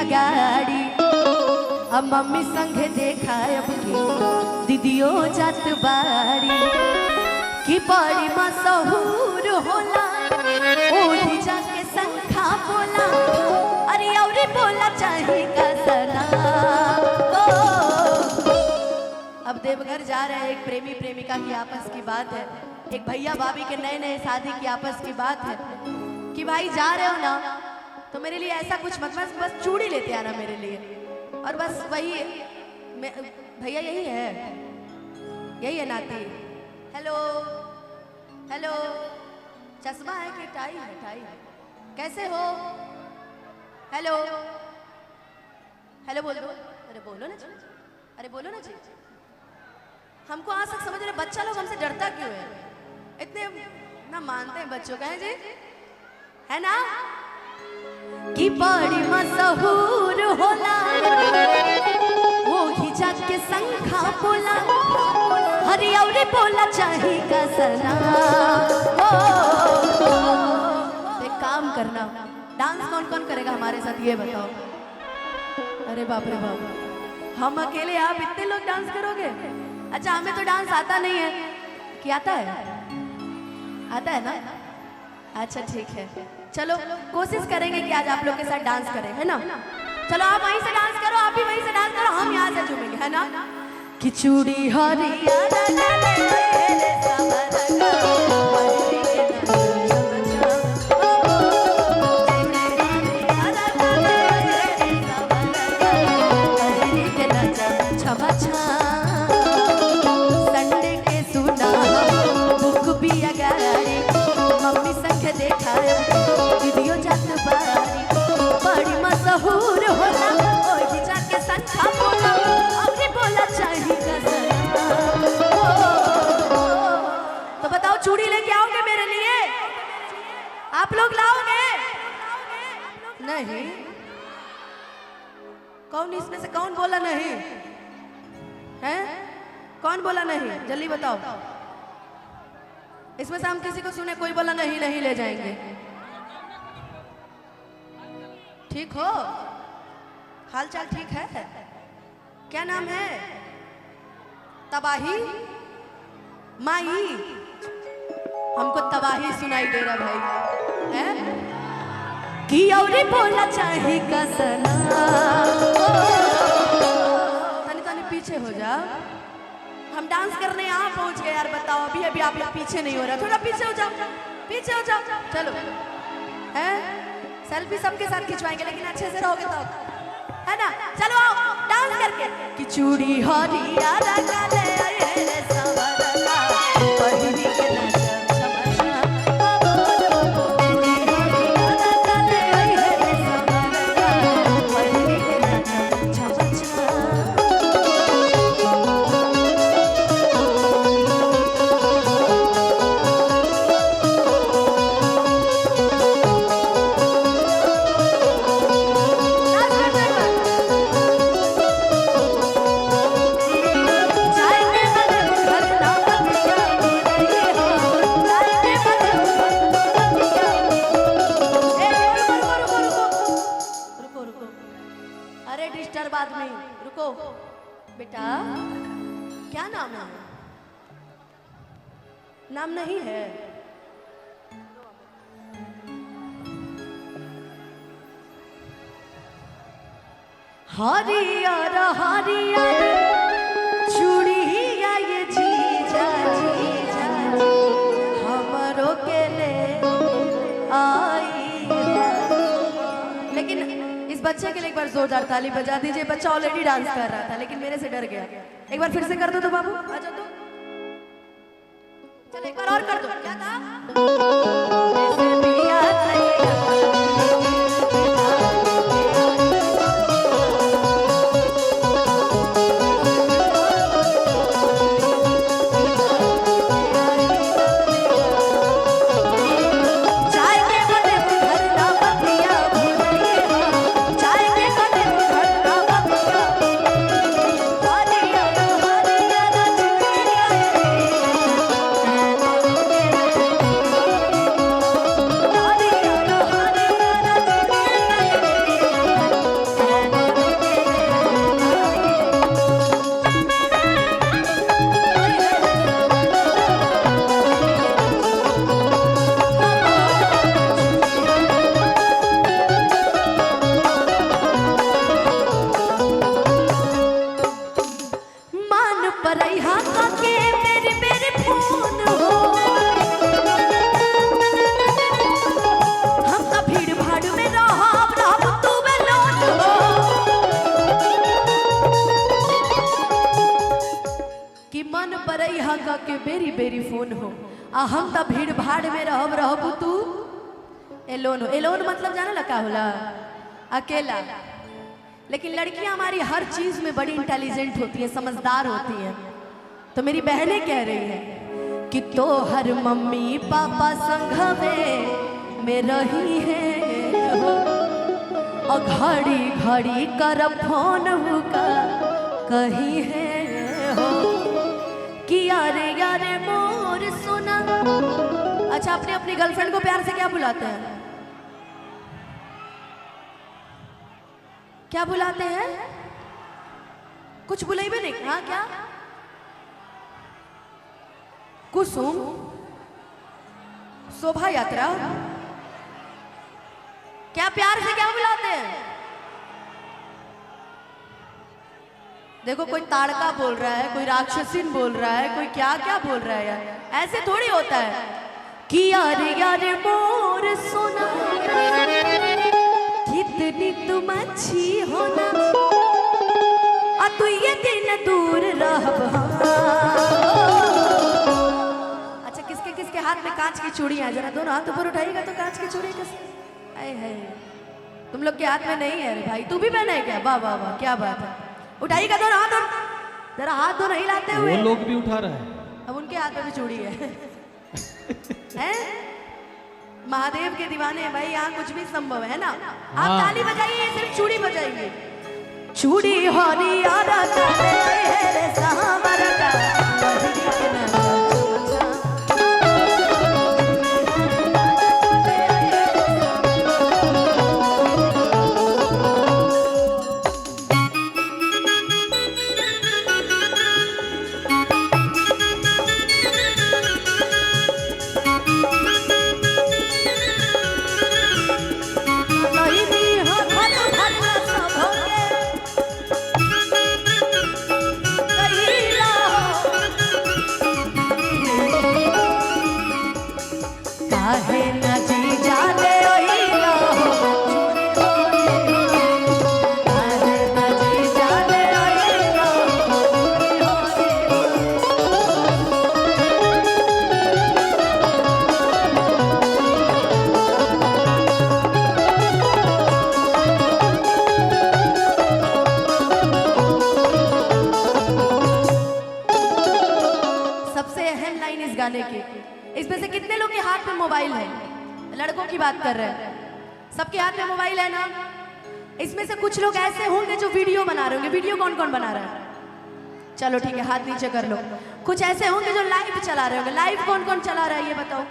अगाड़ी अब मम्मी संगे देखा अब की दीदियों जात बाड़ी कि बड़ी मशहूर होला ओही जाके संखा बोला अरे और बोला चाहे का सना। अब देवघर जा रहे हैं, एक प्रेमी प्रेमिका की आपस की बात है, एक भैया भाभी के नए नए शादी की आपस की बात है कि भाई जा रहे हो ना तो मेरे लिए ऐसा कुछ मत, बस चूड़ी लेते आना मेरे लिए, और बस वही भैया यही है नाती। हेलो हेलो, चश्मा है कि टाई है? टाई है। कैसे हो? हेलो हेलो, बोल दो। अरे बोलो ना जी, अरे बोलो ना जी। हमको आज तक समझ रहे बच्चा लोग हमसे डरता क्यों है, इतने ना मानते हैं बच्चों का, है जी, है ना? कि बड़ी मशहूर होला वो ही जाके संखा बोला हरियावरी बोला चाहे का सना। एक काम करना, डांस कौन कौन करेगा हमारे साथ ये बताओ? अरे बाप रे बाप, हम अकेले आप इतने लोग डांस करोगे? अच्छा हमें तो डांस आता नहीं है, क्या आता है? आता है ना? अच्छा ठीक है, चलो कोशिश करेंगे कि आज आप लोग के साथ डांस करें, है ना? चलो आप वहीं से डांस करो, आप भी वहीं से डांस करो, हम यहाँ से झूमेंगे, है ना? कि चूड़ी हरिया संडे के सुना बुक भी अगाड़ी मम्मी संग देखा दीदियों जात बारी बड़ी मशहूर होला ओही जाके संखा बोला अरे बोला चाहे का सना। तो बताओ चूड़ी लेके आओगे मेरे लिए? आप लोग लाओगे? नहीं? कौन इसमें से कौन बोला नहीं है? कौन बोला नहीं? जल्दी बताओ। इसमें से हम किसी को सुने कोई बोला नहीं, नहीं ले जाएंगे। ठीक हो? हालचाल ठीक है? क्या नाम है? तबाही माई? हमको तबाही सुनाई दे रहा भाई, है कि और बोला चाहे का सना। तनी तनी पीछे हो जा, हम डांस करने यहाँ पहुंच गए यार। बताओ अभी अभी आप लोग पीछे नहीं हो रहा, थोड़ा पीछे हो जाओ, पीछे हो जाओ। चलो हैं, सेल्फी सबके साथ खिंचवाएंगे लेकिन अच्छे से रहोगे तो, है ना? चलो आओ डांस करके कि चूड़ी हरिया लगा ले रे सवरला पहिरी के नचा बेटा, क्या नाम है? नाम नहीं है? हरियर हरियर चूड़िया ये जीजा जीजा हमरो के ले आई। लेकिन इस बच्चे के लिए एक बार जोरदार ताली बजा दीजिए। बच्चा ऑलरेडी डांस कर रहा था लेकिन मेरे से डर गया। एक बार फिर से कर दो तो बाबू, आ जाओ तो। चलो एक बार और कर दो। क्या था? बेरी बेरी फोन हो आ हम त भीड़ भाड़ में रहबू तू एलोन एलोन मतलब जाना लगा होला अकेला। लेकिन लड़कियां हमारी हर चीज में बड़ी इंटेलिजेंट होती हैं, समझदार होती हैं। तो मेरी बहनें कह रही हैं कि तो हर मम्मी पापा संघवे में रही है हो और घड़ी घड़ी कर फोन का कहीं है हो कि यारे यारे मोर सुना। अच्छा, अपने अपनी गर्लफ्रेंड को प्यार से क्या बुलाते हैं? क्या बुलाते हैं? कुछ बुलाइबे नहीं। हाँ, क्या? कुसुम, शोभा यात्रा, क्या प्यार से क्या बुलाते हैं? देखो, कोई ताड़का बोल रहा है, कोई राक्षसीन बोल रहा है, कोई क्या क्या बोल रहा है यार। ऐसे थोड़ी होता है कि यारे यारे मोर सोना कितनी तुम अच्छी होना आ तू ये दिन दूर रह। अच्छा, किसके किसके हाथ में कांच की चूड़ियां हैं? जरा दोनों हाथ ऊपर उठाइएगा तो कांच की चूड़ी कैसे? अरे है, तुम लोग के हाथ में नहीं है। अरे भाई, तू भी पहना है क्या? वाह वाह वाह, क्या बात है। उठाइएगा दोनों हाथ, जरा हाथ दोनों हिलाते हुए। वो लोग भी उठा रहे हैं। अब उनके हाथ में भी चूड़ी है। हैं? महादेव के दीवाने भाई, यहाँ कुछ भी संभव है ना। आप ताली बजाइए, सिर्फ चूड़ी बजाइए। चूड़ी हरियारा है रे सामरा का गाने की। इसमें से कितने लोग के हाथ में मोबाइल है? लड़कों की बात कर रहे हैं, सबके हाथ में मोबाइल है ना। इसमें से कुछ लोग ऐसे होंगे जो वीडियो बना रहे होंगे। वीडियो कौन कौन बना रहा है? चलो ठीक है, हाथ नीचे कर लो। कुछ ऐसे होंगे जो लाइव चला रहे होंगे। लाइव कौन कौन चला रहा है ये बताओ?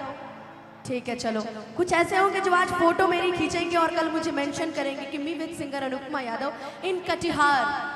ठीक है, चलो। कुछ ऐसे होंगे जो आज फोटो मेरी खींचेंगे और कल मुझे मेंशन करेंगे कि me with singer Anupama Yadav in Katihar.